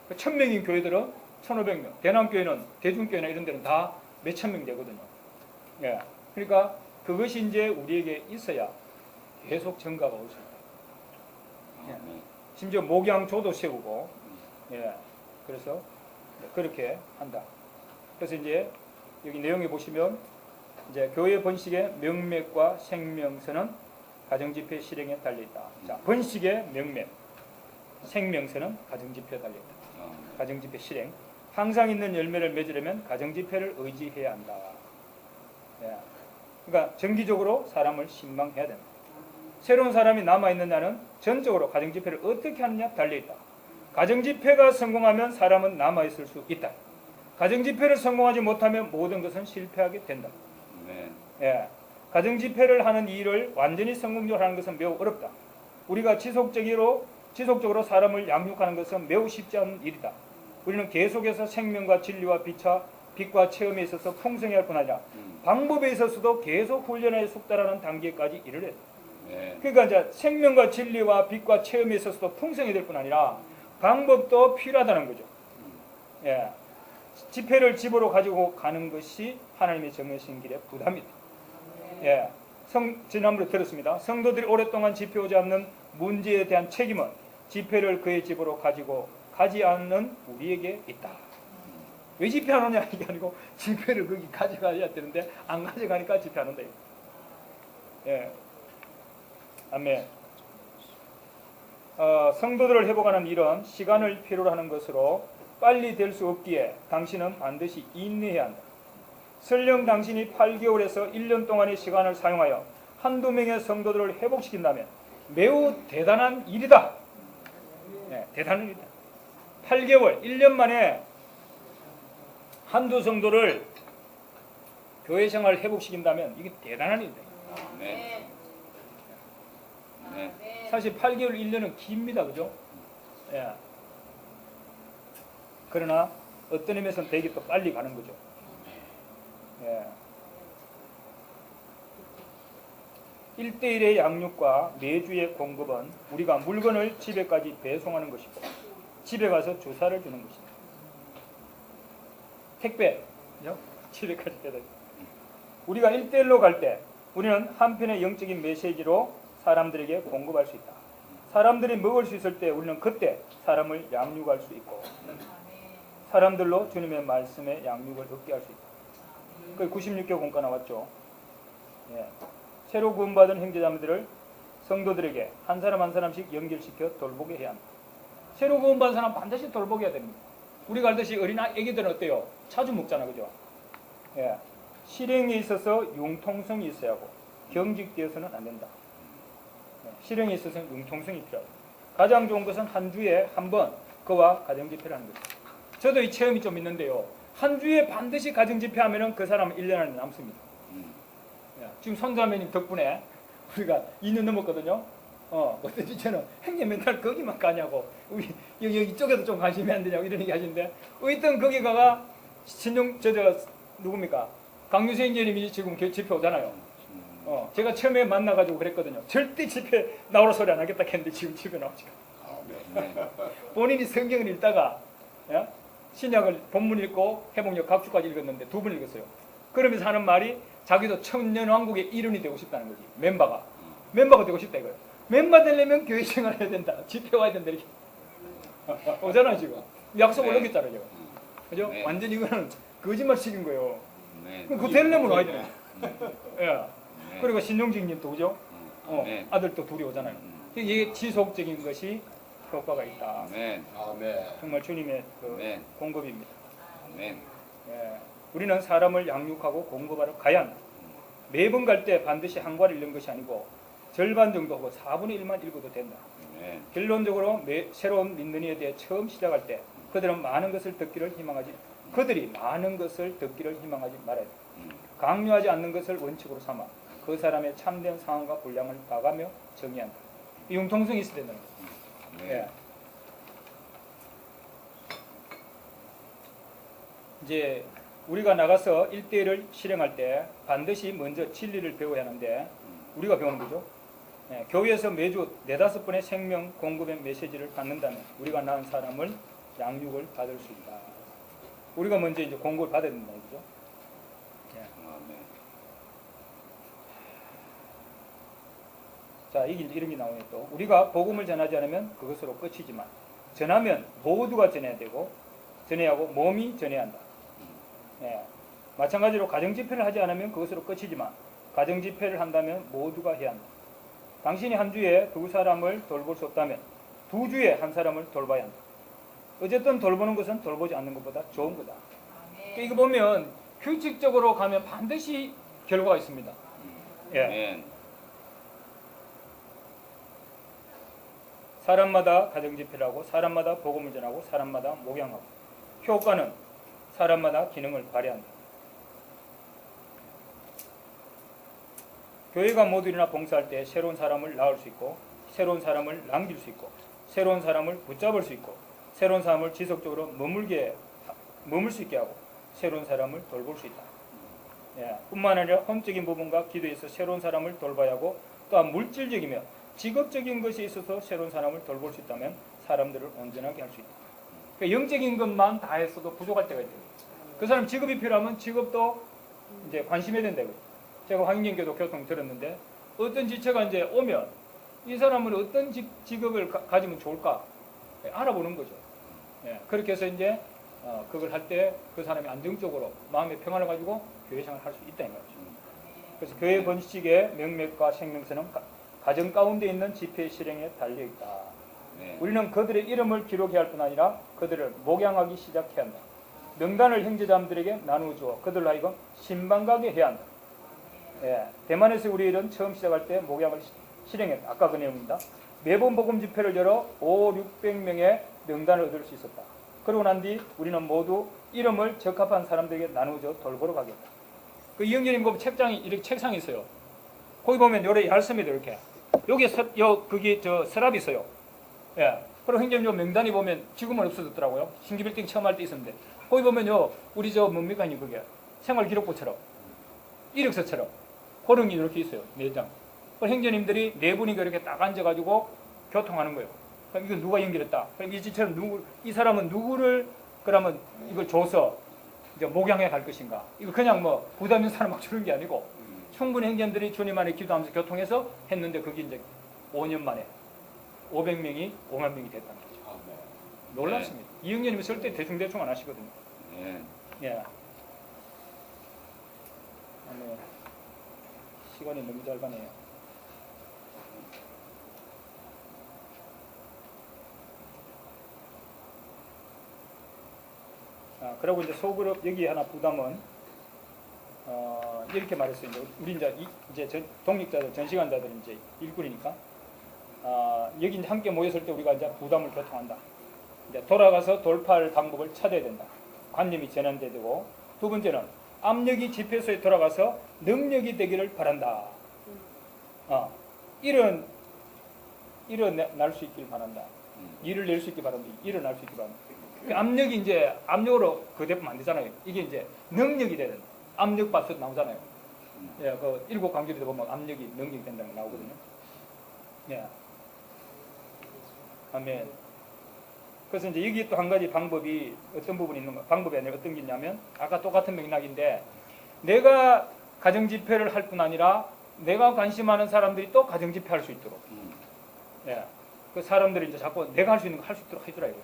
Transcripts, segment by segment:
그 1000명인 교회들은 1500명, 대남교회는 대중교회나 이런 데는 다 몇천 명 되거든요. 예. 그러니까 그것이 이제 우리에게 있어야 계속 증가가 올 수 있다. 예. 심지어 목양조도 세우고, 예. 그래서 그렇게 한다. 그래서 이제 여기 내용에 보시면 이제 교회 번식의 명맥과 생명선은 가정집회 실행에 달려있다. 자, 번식의 명맥, 생명선은 가정집회에 달려있다. 가정집회 실행. 항상 있는 열매를 맺으려면 가정집회를 의지해야 한다. 예. 그러니까 정기적으로 사람을 신망해야 된다. 새로운 사람이 남아있느냐는 전적으로 가정집회를 어떻게 하느냐 달려있다. 가정집회가 성공하면 사람은 남아있을 수 있다. 가정집회를 성공하지 못하면 모든 것은 실패하게 된다. 예. 가정집회를 하는 일을 완전히 성공적으로 하는 것은 매우 어렵다. 우리가 지속적으로 사람을 양육하는 것은 매우 쉽지 않은 일이다. 우리는 계속해서 생명과 진리와 빛과 체험에 있어서 풍성해야 할 뿐 아니라 방법에 있어서도 계속 훈련에 숙달하는 단계까지 이르러야 돼. 그러니까 이제 생명과 진리와 빛과 체험에 있어서도 풍성해야 될 뿐 아니라 방법도 필요하다는 거죠. 예. 집회를 집으로 가지고 가는 것이 하나님의 정하신 길의 부담이다. 예. 지난번에 들었습니다. 성도들이 오랫동안 집회 오지 않는 문제에 대한 책임은 집회를 그의 집으로 가지고 가지 않는 우리에게 있다. 왜 집회 안 오냐 이게 아니고 집회를 거기 가져가야 되는데 안 가져가니까 집회 안 온다. 예. 아멘. 성도들을 회복하는 일은 시간을 필요로 하는 것으로 빨리 될 수 없기에 당신은 반드시 인내해야 한다. 설령 당신이 8개월에서 1년 동안의 시간을 사용하여 한두 명의 성도들을 회복시킨다면 매우 대단한 일이다. 네, 대단한 일이다. 8개월, 1년 만에 한두 성도를 교회 생활을 회복시킨다면 이게 대단한 일이다. 네. 사실 8개월, 1년은 깁니다. 그죠? 예. 그러나 어떤 의미에서는 되게 또 빨리 가는 거죠. 예. 1대1의 양육과 매주의 공급은 우리가 물건을 집에까지 배송하는 것이고 집에 가서 주사를 주는 것입니다. 택배, 집에까지 배달. 우리가 1대1로 갈 때 우리는 한편의 영적인 메시지로 사람들에게 공급할 수 있다. 사람들이 먹을 수 있을 때 우리는 그때 사람을 양육할 수 있고 사람들로 주님의 말씀에 양육을 얻게 할 수 있다. 그 96개 공과 나왔죠. 예. 새로 구원받은 형제자매들을 성도들에게 한 사람 한 사람씩 연결시켜 돌보게 해야 합니다. 새로 구원받은 사람 반드시 돌보게 해야 됩니다. 우리가 알듯이 애기들은 어때요? 자주 먹잖아, 그죠? 예. 실행에 있어서 융통성이 있어야 하고 경직되어서는 안 된다. 예. 실행에 있어서는 융통성이 필요하다. 가장 좋은 것은 한 주에 한 번 그와 가정집회를 하는 것입니다. 저도 이 체험이 좀 있는데요. 한 주에 반드시 가정집회하면 그 사람은 1년 안에 남습니다. 지금 선자매님 덕분에 우리가 2년 넘었거든요. 어떤지 저는 형님 맨날 거기만 가냐고 우리 여기 이쪽에도 좀 관심이 안 되냐고 이런 얘기 하시는데 어떤 거기 가가 누굽니까? 강유세 인재님이 지금 집회 오잖아요. 제가 처음에 만나가지고 그랬거든요. 절대 집회 나오라 소리 안 하겠다 했는데 지금 집에 나오지. 본인이 성경을 읽다가 신약을 본문 읽고 회복력 각주까지 읽었는데 2번 읽었어요. 그러면서 하는 말이 자기도 청년왕국의 일원이 되고 싶다는 거지. 멤버가 되고 싶다 이거예요. 멤버 되려면 교회 생활 해야 된다. 집회 와야 된다 이렇게. 오잖아 지금. 약속을 어겼잖아요. 그죠? 네. 완전 이거는 거짓말식인 거예요. 네. 그럼 그 되려면 와야 돼. 예. 네. 그리고 신용직님도 오죠. 네. 아들도 둘이 오잖아요. 이게 지속적인 것이 효과가 있다. 아멘. 정말 주님의 네. 공급입니다. 아멘. 예. 우리는 사람을 양육하고 공급하러 가야 한다. 매번 갈 때 반드시 한 과를 읽는 것이 아니고 절반 정도 하고 4분의 1만 읽어도 된다. 아멘. 결론적으로 새로운 믿는 이에 대해 처음 시작할 때 그들이 많은 것을 듣기를 희망하지 말아야 돼. 강요하지 않는 것을 원칙으로 삼아 그 사람의 참된 상황과 분량을 봐가며 정의한다. 이 융통성이 있어야 된다는 거예요. 예. 이제 우리가 나가서 1대1을 실행할 때 반드시 먼저 진리를 배워야 하는데 우리가 배우는 거죠. 교회에서 매주 4-5번의 생명 공급의 메시지를 받는다면 우리가 낳은 사람을 양육을 받을 수 있다. 우리가 먼저 이제 공고를 받아야 된다, 그죠? 아멘. 자, 이게 이제 이런 게 나오네 또. 우리가 복음을 전하지 않으면 그것으로 끝이지만 전하면 모두가 전해야 되고 전해야 하고 몸이 전해야 한다. 예. 마찬가지로 가정 집회를 하지 않으면 그것으로 끝이지만 가정 집회를 한다면 모두가 해야 한다. 당신이 한 주에 두 사람을 돌볼 수 없다면 두 주에 한 사람을 돌봐야 한다. 어쨌든 돌보는 것은 돌보지 않는 것보다 좋은 거다. 그러니까 이거 보면 규칙적으로 가면 반드시 결과가 있습니다. 예. 아멘. 사람마다 가정 집회를 하고 사람마다 복음을 전하고 사람마다 목양하고 효과는 사람마다 기능을 발휘한다. 교회가 모두 일어나 봉사할 때 새로운 사람을 낳을 수 있고 새로운 사람을 남길 수 있고 새로운 사람을 붙잡을 수 있고 새로운 사람을 지속적으로 머물 수 있게 하고 새로운 사람을 돌볼 수 있다. 예, 뿐만 아니라 혼적인 부분과 기도에서 새로운 사람을 돌봐야 하고 또한 물질적이며 직업적인 것에 있어서 새로운 사람을 돌볼 수 있다면 사람들을 온전하게 할 수 있다. 그러니까 영적인 것만 다 했어도 부족할 때가 있대요. 그 사람 직업이 필요하면 직업도 이제 관심해야 된다고요. 제가 황인경교도 교통 들었는데 어떤 지체가 이제 오면 이 사람은 어떤 직업을 가지면 좋을까 알아보는 거죠. 예, 그렇게 해서 이제 그걸 할 때 그 사람이 안정적으로 마음의 평안을 가지고 교회 생활을 할 수 있다는 거죠. 그래서 교회 번식의 명맥과 생명선은 가정 가운데 있는 집회 실행에 달려 있다. 네. 우리는 그들의 이름을 기록해야 할 뿐 아니라 그들을 목양하기 시작해야 한다. 명단을 형제자매들에게 나누어 주어 그들로 하여금 신방 가게 해야 한다. 예, 대만에서 우리 일은 처음 시작할 때 목양을 실행했다. 아까 그 내용입니다. 매번 복음 집회를 열어 500~600명의 명단을 얻을 수 있었다. 그러고 난 뒤 우리는 모두 이름을 적합한 사람들에게 나누어줘 돌보러 가겠다. 그 이영재님 보면 책장이 이렇게 책상이 있어요. 거기 보면 요래 얄씀이 이렇게 여기 그게 저 서랍이 있어요. 예. 그리고 행정님 요 명단이 보면 지금은 없어졌더라고요. 신기 빌딩 처음 할 때 있었는데 거기 보면요 우리 저 뭡니까 그게 생활기록부처럼 이력서처럼 호령이 이렇게 있어요. 4장. 행정님들이 4분이 그렇게 딱 앉아가지고 교통하는 거예요. 그럼 이거 누가 연결했다. 그럼 일지처럼 이 사람은 누구를 그러면 이걸 줘서 이제 목양해 갈 것인가. 이거 그냥 뭐 부담 있는 사람 막 주는 게 아니고 충분히 행정들이 주님 안에 기도하면서 교통해서 했는데 그게 이제 5년 만에 500명이 5만 명이 됐다는 거죠. 놀랍습니다. 이영년님이 쓸 때 대충대충 안 하시거든요. 네. 예. 시간이 너무 잘 가네요. 그리고 이제 소그룹 여기 하나 부담은 이렇게 말했어요. 이제 우리 이제 독립자들 전시관자들 이제 일꾼이니까 여기 이제 함께 모였을 때 우리가 이제 부담을 교통한다. 이제 돌아가서 돌파할 방법을 찾아야 된다. 관념이 전환돼야 되고 두 번째는 압력이 집회소에 돌아가서 능력이 되기를 바란다. 일은 날 수 있길 바란다. 일을 낼 수 있길 바란다. 일어날 수 있길 바란다. 그 압력이 이제 압력으로 대표면 안 되잖아요. 이게 이제 능력이 돼야 된다. 압력 받쳐 나오잖아요. 예, 그 7강조리도 보면 압력이 능력이 된다는 게 나오거든요. 예. 아멘. 그래서 이제 여기 또 한 가지 방법이 어떤 부분이 있는가? 방법이 아니라 어떤 게 있냐면 아까 똑같은 맥락인데 내가 가정 집회를 할 뿐 아니라 내가 관심하는 사람들이 또 가정 집회 할 수 있도록. 예. 그 사람들이 이제 자꾸 내가 할 수 있는 거 할 수 있도록 해주라 이거죠.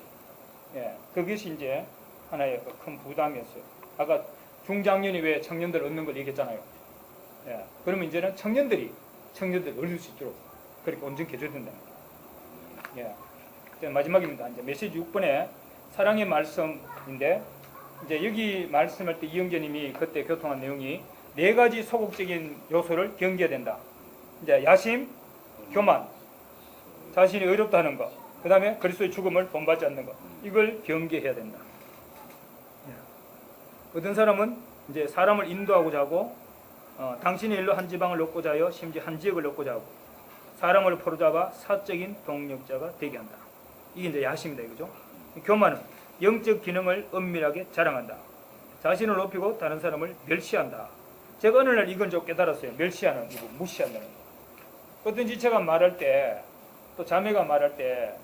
예. 그것이 이제 하나의 큰 부담이었어요. 아까 중장년이 왜 청년들 얻는 걸 얘기했잖아요. 예. 그러면 이제는 청년들 얻을 수 있도록 그렇게 온전히 해줘야 된다. 예. 이제 마지막입니다. 이제 메시지 6번에 사랑의 말씀인데 이제 여기 말씀할 때 이영재님이 그때 교통한 내용이 4가지 소극적인 요소를 경계해야 된다. 이제 야심, 교만, 자신이 의롭다 하는 것, 그 다음에 그리스도의 죽음을 본받지 않는 것, 이걸 경계해야 된다. 어떤 사람은 이제 사람을 인도하고자 하고 당신의 일로 한 지방을 얻고자 하여 심지어 한 지역을 얻고자 하고 사람을 포로잡아 사적인 동력자가 되게 한다. 이게 이제 야심이다 이거죠. 교만은 영적 기능을 은밀하게 자랑한다. 자신을 높이고 다른 사람을 멸시한다. 제가 어느 날 이건 좀 깨달았어요. 멸시하는 이거 무시한다는 거. 어떤 지체가 말할 때 또 자매가 말할 때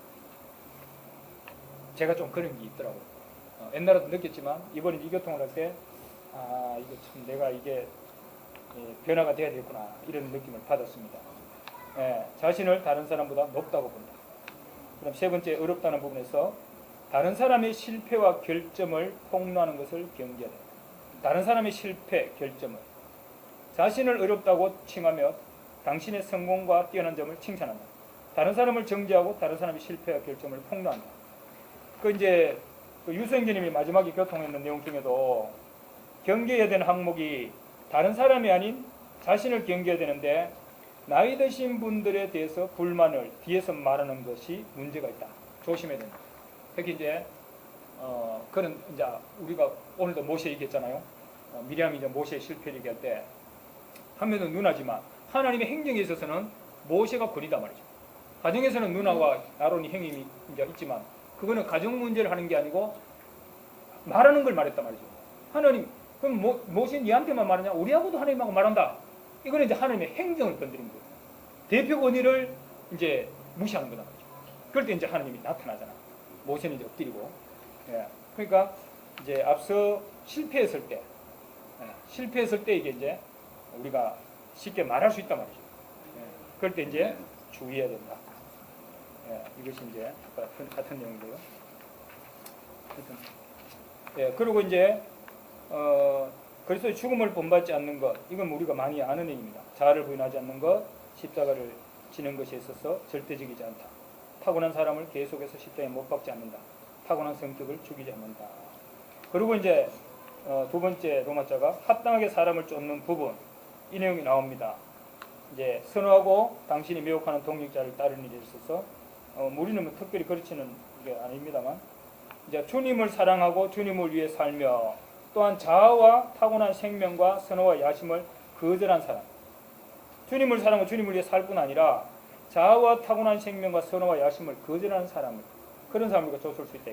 제가 좀 그런 게 있더라고요. 옛날에도 느꼈지만 이번에 이교통을 할 때 이거 참 내가 이게 변화가 돼야 되겠구나 이런 느낌을 받았습니다. 자신을 다른 사람보다 높다고 본다. 그럼 세 번째 어렵다는 부분에서 다른 사람의 실패와 결점을 폭로하는 것을 경계해야 된다. 다른 사람의 실패, 결점을 자신을 어렵다고 칭하며 당신의 성공과 뛰어난 점을 칭찬한다. 다른 사람을 정죄하고 다른 사람의 실패와 결점을 폭로한다. 그 이제 유승기님이 마지막에 교통했는 내용 중에도 경계해야 되는 항목이 다른 사람이 아닌 자신을 경계해야 되는데 나이 드신 분들에 대해서 불만을 뒤에서 말하는 것이 문제가 있다. 조심해야 된다. 특히 이제 그런 이제 우리가 오늘도 모세 얘기했잖아요. 미리암이 이제 모세의 실패를 얘기할 때 하면은 누나지만 하나님의 행정에 있어서는 모세가 권이다 말이죠. 가정에서는 누나와 아론이 형님이 이제 있지만 그거는 가정 문제를 하는 게 아니고 말하는 걸 말했단 말이죠. 하나님 그럼 모세 니한테만 말하냐? 우리하고도 하나님하고 말한다. 이거는 이제 하나님의 행정을 건드린 거예요. 대표 권위를 이제 무시하는 거다 말이죠. 그럴 때 이제 하나님이 나타나잖아. 모세는 이제 엎드리고. 그러니까 이제 앞서 실패했을 때 이게 이제 우리가 쉽게 말할 수 있단 말이죠. 그럴 때 이제 주의해야 된다. 이것이 이제 같은 내용이고요. 그리고 이제 그리스도의 죽음을 본받지 않는 것, 이건 우리가 많이 아는 얘기입니다. 자아를 부인하지 않는 것, 십자가를 지는 것에 있어서 절대적이지 않다. 타고난 사람을 계속해서 십자가에 못 박지 않는다. 타고난 성격을 죽이지 않는다. 그리고 이제 두 번째 로마자가 합당하게 사람을 쫓는 부분, 이 내용이 나옵니다. 이제 선호하고 당신이 미혹하는 동력자를 따르는 일에 있어서 우리는 뭐 특별히 그렇지는 게 아닙니다만 이제 주님을 사랑하고 주님을 위해 살며 또한 자아와 타고난 생명과 선호와 야심을 거절한 사람, 주님을 사랑하고 주님을 위해 살 뿐 아니라 자아와 타고난 생명과 선호와 야심을 거절하는 사람을, 그런 사람을 쫓을 수 있다.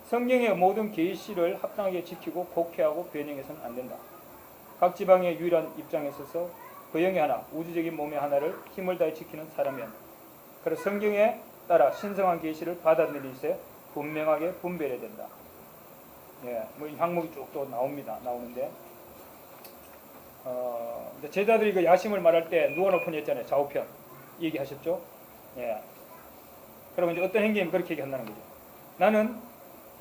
성경의 모든 계시를 합당하게 지키고 곡해하고 변형해서는 안 된다. 각 지방의 유일한 입장에 있어서 그 영의 하나, 우주적인 몸의 하나를 힘을 다해 지키는 사람이 한다. 그래서 성경에 따라 신성한 계시를 받아들일 때 분명하게 분별해야 된다. 뭐 이 항목이 쭉 또 나오는데 제자들이 그 야심을 말할 때 누워 높은 했잖아요. 좌우편 얘기하셨죠. 그러면 이제 어떤 행경이 그렇게 얘기한다는 거죠. 나는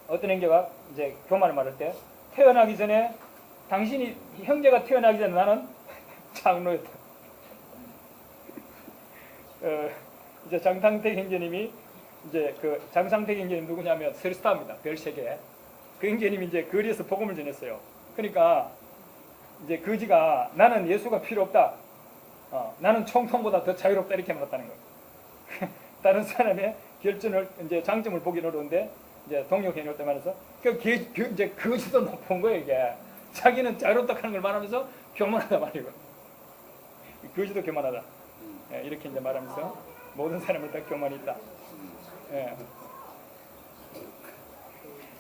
어떤 행자가 이제 교만을 말할 때 태어나기 전에 당신이 형제가 태어나기 전에 나는 장로였다. 이제 장상택 형제님이 이제 그 장상택 형제님 누구냐면 설스타입니다. 별 3개. 그 형제님이 이제 거리에서 복음을 전했어요. 그러니까 이제 거지가 나는 예수가 필요 없다. 나는 총통보다 더 자유롭다 이렇게 말했다는 거예요. 다른 사람의 결정을 이제 장점을 보기 어려운데 이제 동력행위할 때 말해서 이제 거지도 높은 거예요 이게. 자기는 자유롭다 하는 걸 말하면서 교만하다 말이고. 거지도 교만하다. 이렇게 이제 말하면서 모든 사람을 다 교만이 있다.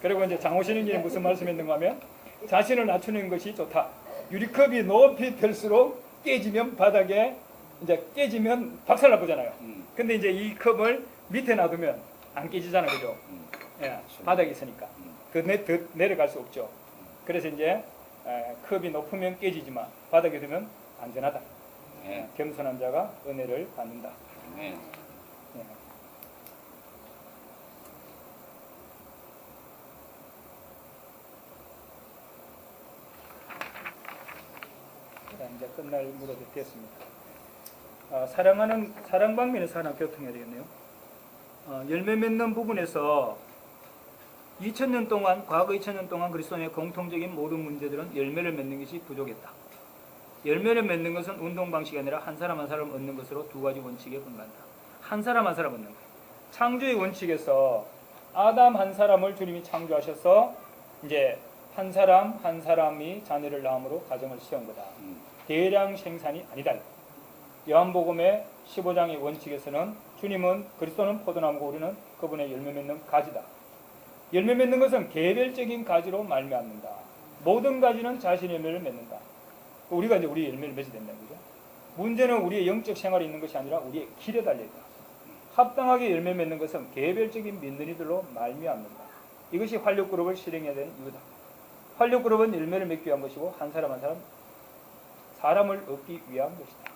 그리고 이제 장호신 형님이 무슨 말씀했는가 하면 자신을 낮추는 것이 좋다. 유리컵이 높이 들수록 깨지면 바닥에 이제 깨지면 박살 나보잖아요. 근데 이제 이 컵을 밑에 놔두면 안 깨지잖아요, 그죠? 바닥에 있으니까 더 내려갈 수 없죠. 그래서 이제 컵이 높으면 깨지지만 바닥에 두면 안전하다. 겸손한 자가 은혜를 받는다. 이제 끝날 무렵이 됐습니다. 사랑 방면에서 하나 교통해야 되겠네요. 열매 맺는 부분에서 2000년 동안, 과거 2000년 동안 그리스도인의 공통적인 모든 문제들은 열매를 맺는 것이 부족했다. 열매를 맺는 것은 운동 방식이 아니라 한 사람 한 사람 얻는 것으로 두 가지 원칙에 근거한다. 한 사람 한 사람 얻는 거예요. 창조의 원칙에서 아담 한 사람을 주님이 창조하셔서 이제 한 사람 한 사람이 자녀를 낳음으로 가정을 세운 거다. 대량 생산이 아니다. 요한복음의 15장의 원칙에서는 주님은 그리스도는 포도나무고 우리는 그분의 열매 맺는 가지다. 열매 맺는 것은 개별적인 가지로 말미암는다. 모든 가지는 자신의 열매를 맺는다. 우리가 이제 우리의 열매를 맺어야 된다는 거죠. 문제는 우리의 영적 생활에 있는 것이 아니라 우리의 길에 달려 있다. 합당하게 열매 맺는 것은 개별적인 믿는 이들로 말미암는다. 이것이 활력그룹을 실행해야 되는 이유다. 활력그룹은 열매를 맺기 위한 것이고 한 사람 한 사람 사람을 얻기 위한 것이다.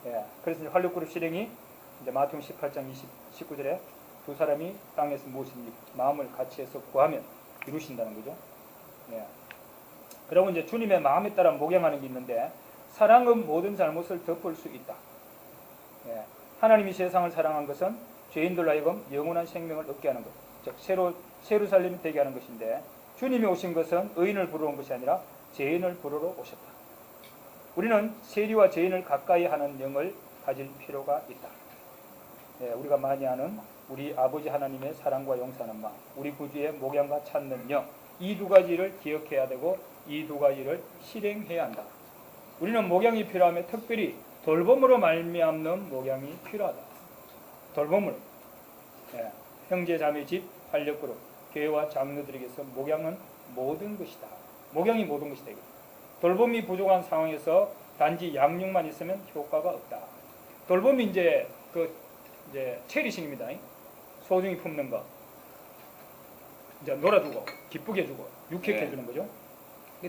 예, 그래서 이제 활력그룹 실행이 이제 마태복음 18장 19절에 두 사람이 땅에서 무엇인지 마음을 같이 해서 구하면 이루신다는 거죠. 예. 그리고 이제 주님의 마음에 따라 목양하는 게 있는데 사랑은 모든 잘못을 덮을 수 있다. 예. 하나님이 세상을 사랑한 것은 죄인들로 하여금 영원한 생명을 얻게 하는 것, 즉 세루살렘이 되게 하는 것인데 주님이 오신 것은 의인을 부르러 온 것이 아니라 죄인을 부르러 오셨다. 우리는 세리와 죄인을 가까이 하는 영을 가질 필요가 있다. 예, 우리가 많이 아는 우리 아버지 하나님의 사랑과 용서하는 마음, 우리 구주의 목양과 찾는 영, 이 두 가지를 기억해야 되고 이 두 가지를 실행해야 한다. 우리는 목양이 필요하며 특별히 돌봄으로 말미암는 목양이 필요하다. 돌봄으로. 예, 형제 자매 집 활력그룹 교회와 장로들에게서 목양은 모든 것이다. 목양이 모든 것이다. 돌봄이 부족한 상황에서 단지 양육만 있으면 효과가 없다. 돌봄이 이제 체리싱입니다. 소중히 품는 거, 이제 놀아주고 기쁘게 해주고 유쾌하게 해주는 거죠.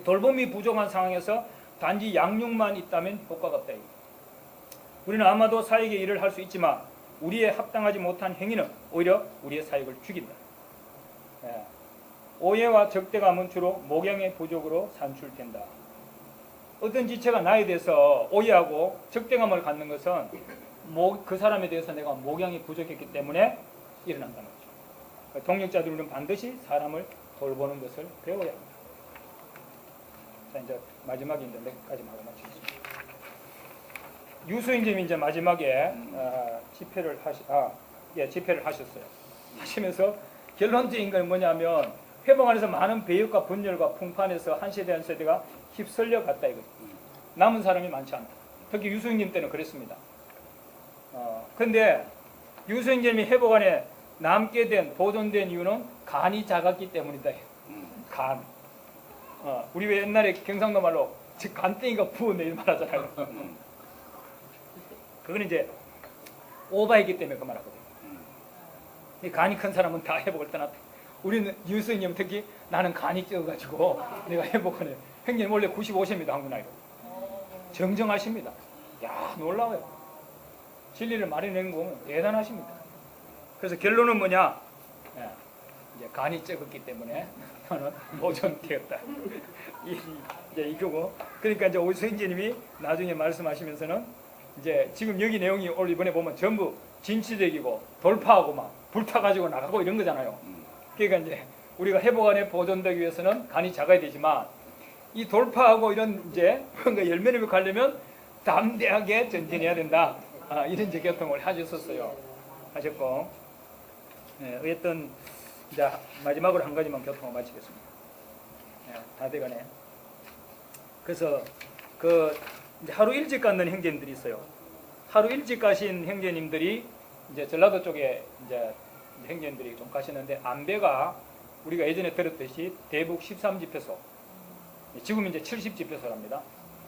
돌봄이 부족한 상황에서 단지 양육만 있다면 효과가 없다. 우리는 아마도 사역의 일을 할 수 있지만 우리의 합당하지 못한 행위는 오히려 우리의 사역을 죽인다. 예. 오해와 적대감은 주로 목양의 부족으로 산출된다. 어떤 지체가 나에 대해서 오해하고 적대감을 갖는 것은 그 사람에 대해서 내가 목양이 부족했기 때문에 일어난다는 거죠. 동역자들은 반드시 사람을 돌보는 것을 배워야 합니다. 자, 이제 마지막에 이제 몇 가지 말을 마치겠습니다. 유수인님이 이제 마지막에 집회를 하셨어요. 하시면서 결론적인 건 뭐냐면 회복 안에서 많은 배역과 분열과 풍판에서 한 세대 한 세대가 휩쓸려 갔다 이거죠. 남은 사람이 많지 않다. 특히 유수인님 때는 그랬습니다. 근데 유수인님이 회복 안에 남게 된 보존된 이유는 간이 작았기 때문이다. 간. 우리 왜 옛날에 경상도 말로 간땡이가 부었네 이 말하잖아요. 그건 이제 오바했기 때문에 그 말하거든요. 간이 큰 사람은 다 회복을 떠났다. 우리는 유수인님 특히 나는 간이 쪄가지고 내가 회복하네. 형님 원래 95세입니다. 한국 나이로. 정정하십니다. 야 놀라워요. 진리를 말해내는 거 보면 대단하십니다. 그래서 결론은 뭐냐? 이제 간이 적었기 때문에 저는 보존되었다. 이제 이거고. 그러니까 이제 오수인재님이 나중에 말씀하시면서는 이제 지금 여기 내용이 오늘 이번에 보면 전부 진취적이고 돌파하고 막 불타가지고 나가고 이런 거잖아요. 그러니까 이제 우리가 회복 안에 보존되기 위해서는 간이 작아야 되지만 이 돌파하고 이런 이제 뭔가 열매를 가려면 담대하게 전진해야 된다. 이런 이제 교통을 하셨었어요. 하셨고, 어쨌든 이제 마지막으로 한 가지만 교통을 마치겠습니다. 다 돼가네. 그래서 그 이제 하루 일찍 가는 형제님들이 있어요. 하루 일찍 가신 형제님들이 이제 전라도 쪽에 이제 형제님들이 좀 가시는데 안배가 우리가 예전에 들었듯이 대북 13집회소, 지금 이제 70집회소랍니다.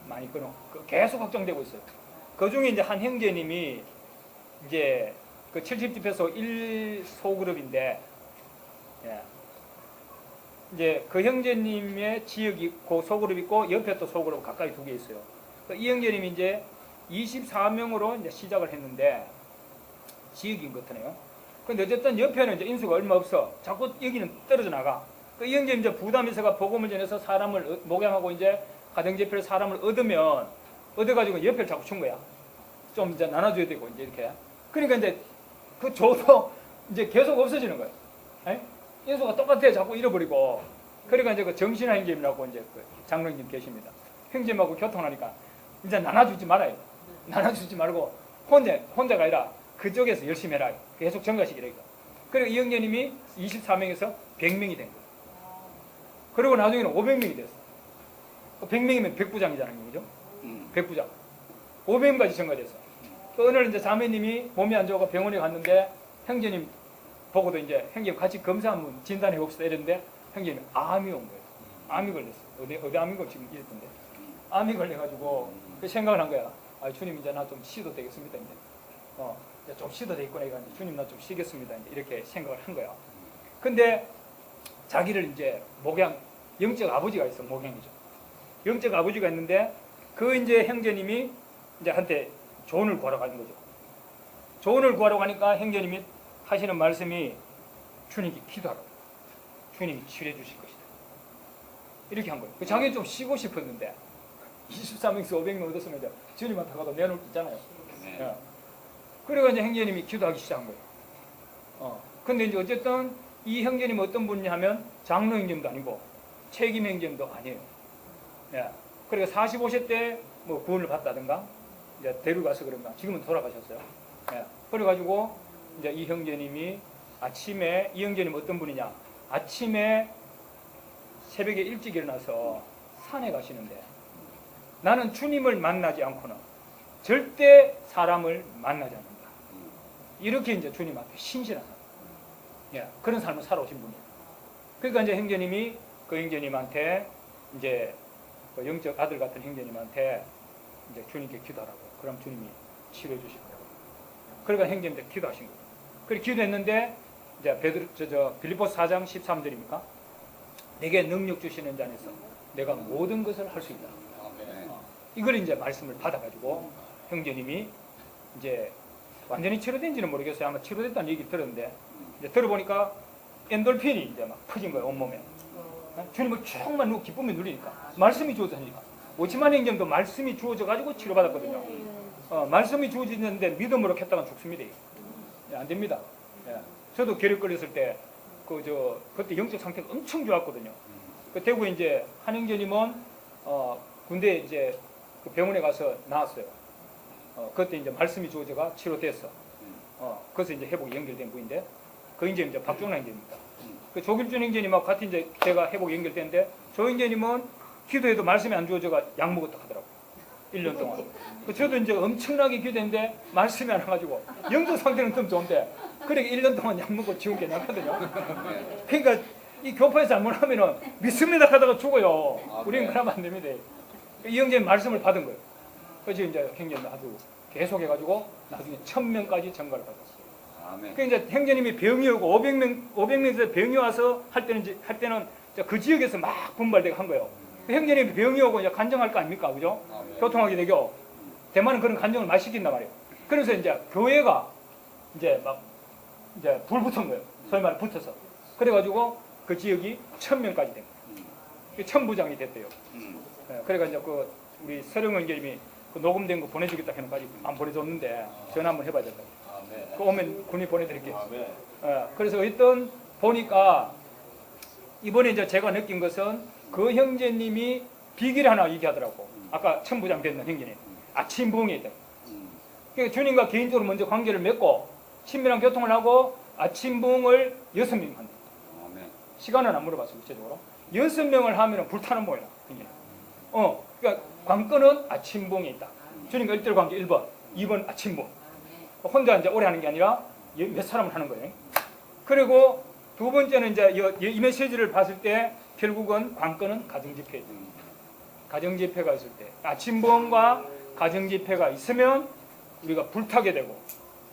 많이 계속 확정되고 있어요. 그 중에 이제 한 형제님이 이제 그 70집회소 1소그룹인데, 이제 그 형제님의 지역이 있고 소그룹 있고 옆에 또 소그룹 가까이 두 개 있어요. 이 형제님이 이제 24명으로 이제 시작을 했는데 지역인 것 같네요. 근데 어쨌든 옆에는 이제 인수가 얼마 없어. 자꾸 여기는 떨어져 나가. 이 형제님 이제 부담에서가 복음을 전해서 사람을 목양하고 이제 가정제표를 사람을 얻어가지고 옆에를 자꾸 준 거야. 좀 이제 나눠줘야 되고 이제 이렇게. 그러니까 이제 그 줘도 이제 계속 없어지는 거예요. 인수가 똑같아 자꾸 잃어버리고. 그러니까 이제 그 정신아 형제님이라고 이제 그 장로님 계십니다. 형제님하고 교통하니까 이제 나눠주지 말아요. 나눠주지 말고 혼자가 아니라 그쪽에서 열심히 해라. 계속 전가시키라. 그리고 이 형제님이 24명에서 100명이 된 거예요. 그리고 나중에는 500명이 됐어. 100명이면 100부장이잖아요. 그죠? 100부장. 500명까지 전가됐어. 오늘 이제 자매님이 몸이 안 좋아서 병원에 갔는데 형제님 보고도 이제 형제님 같이 검사 한번 진단해 봅시다 이랬는데 형제님이 암이 온 거예요. 암이 걸렸어. 어디 암인 거 지금 이랬던데. 암이 걸려가지고 그 생각을 한 거야. 주님 이제 나 좀 쉬도 되겠습니다. 이제. 이제 좀 쉬도 돼 있구나. 이거 주님 나 좀 쉬겠습니다. 이제 이렇게 생각을 한 거야. 근데 자기를 이제 목양 영적 아버지가 있어. 목양이죠. 영적 아버지가 있는데 그 이제 형제님이 이제 한테 조언을 구하러 가는 거죠. 조언을 구하러 가니까 형제님이 하시는 말씀이 주님께 기도하라고. 주님이 치료해 주실 것이다. 이렇게 한 거예요. 자기는 좀 쉬고 싶었는데 23명에서 500명 얻었으면 이제 주님한테 가도 내놓을 게 있잖아요. 네. 예. 그래가 이제 형제님이 기도하기 시작한 거예요. 근데 이제 어쨌든 이 형제님 어떤 분이냐 하면 장로 형제님도 아니고 책임 형제님도 아니에요. 예. 그러니까 45세 때 뭐 구원을 받다든가 이제 데려가서 그런가 지금은 돌아가셨어요. 예. 그래가지고 이제 이 형제님이 아침에 이 형제님 어떤 분이냐 아침에 새벽에 일찍 일어나서 산에 가시는데 나는 주님을 만나지 않고는 절대 사람을 만나지 않는다. 이렇게 이제 주님 앞에 신실한 사람. 예, 그런 삶을 살아오신 분이에요. 그러니까 이제 형제님이 그 형제님한테 이제 그 영적 아들 같은 형제님한테 이제 주님께 기도하라고. 그럼 주님이 치료해 주실 거라고. 그러니까 형제님한테 기도하신 거예요. 그렇게 기도했는데 이제 빌립보서 4장 13절입니까? 내게 능력 주시는 자 안에서 내가 모든 것을 할 수 있다. 이걸 이제 말씀을 받아가지고 형제님이 이제 완전히 치료된지는 모르겠어요. 아마 치료됐다는 얘기 들었는데 이제 들어보니까 엔돌핀이 이제 막 퍼진 거예요 온몸에. 주님을 정말 기쁨에 누리니까 말씀이 주어지니까 5천만 형제도 말씀이 주어져 가지고 치료받았거든요. 말씀이 주어지는데 믿음으로 했다가 죽습니다. 예, 안 됩니다. 예. 저도 결핵 걸렸을 때 그때 영적 상태가 엄청 좋았거든요. 그 대구에 이제 한 형제님은 군대 이제 그 병원에 가서 나왔어요. 그때 이제 말씀이 주어져가 치료됐어. 그래서 이제 회복이 연결된 분인데 그 이제 박종란 형제입니다. 그 조길준 형제님하고 같이 이제 제가 회복이 연결됐는데 조 형제님은 기도해도 말씀이 안 주어져가 약 먹었다 하더라고. 1년 동안. 저도 이제 엄청나게 기도했는데 말씀이 안 와가지고 영적 상태는 좀 좋은데 그러니까 1년 동안 약 먹고 지운 게 나거든요. 그러니까 이 교파에서 잘못하면은 믿습니다 하다가 죽어요. 우리는 그러면 안 됩니다. 이 형제님 말씀을 받은 거예요. 그래서 이제 형제님 아주 계속 해가지고 나중에 1000명까지 전가를 받았어요. 그러니까 이제 형제님이 병이 오고 500명에서 병이 와서 할 때는 그 지역에서 막 분발되고 한 거예요. 형제님이 병이 오고 이제 간증할 거 아닙니까, 그죠? 교통하게 되고 대만은 그런 간증을 많이 시킨단 말이에요. 그래서 이제 교회가 이제 막 이제 불 붙은 거예요. 소위 말해 붙어서. 그래가지고 그 지역이 1000명까지 된 거예요. 천부장이 됐대요. 그래가 이제 그 우리 서령 형제님이 그 녹음된 거 보내주겠다 해놓고 아직 안 보내줬는데 전화 한번 해봐야 될까요? 그 오면 군이 보내드릴게요. 그래서 어떤 보니까 이번에 이제 제가 느낀 것은 그 형제님이 비결 하나 얘기하더라고. 아까 천부장 됐는 형제님. 아침 부흥에 있다. 그러니까 주님과 개인적으로 먼저 관계를 맺고 친밀한 교통을 하고 아침 부흥을 6명 한다. 시간은 안 물어봤어요. 구체적으로. 6명을 하면 불타는 모양. 그러니까 관건은 아침 부흥에 있다. 주님과 1대1 관계 1번, 2번 아침 부흥. 혼자 이제 오래 하는 게 아니라 몇 사람을 하는 거예요. 그리고 두 번째는 이제 이 메시지를 봤을 때 결국은 관건은 가정집회예요. 가정집회가 있을 때 아침 부흥과 가정집회가 있으면 우리가 불타게 되고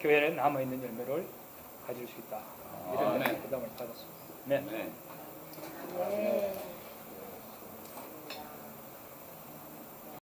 교회에 남아있는 열매를 가질 수 있다. 이런 부담을 받았습니다. 네.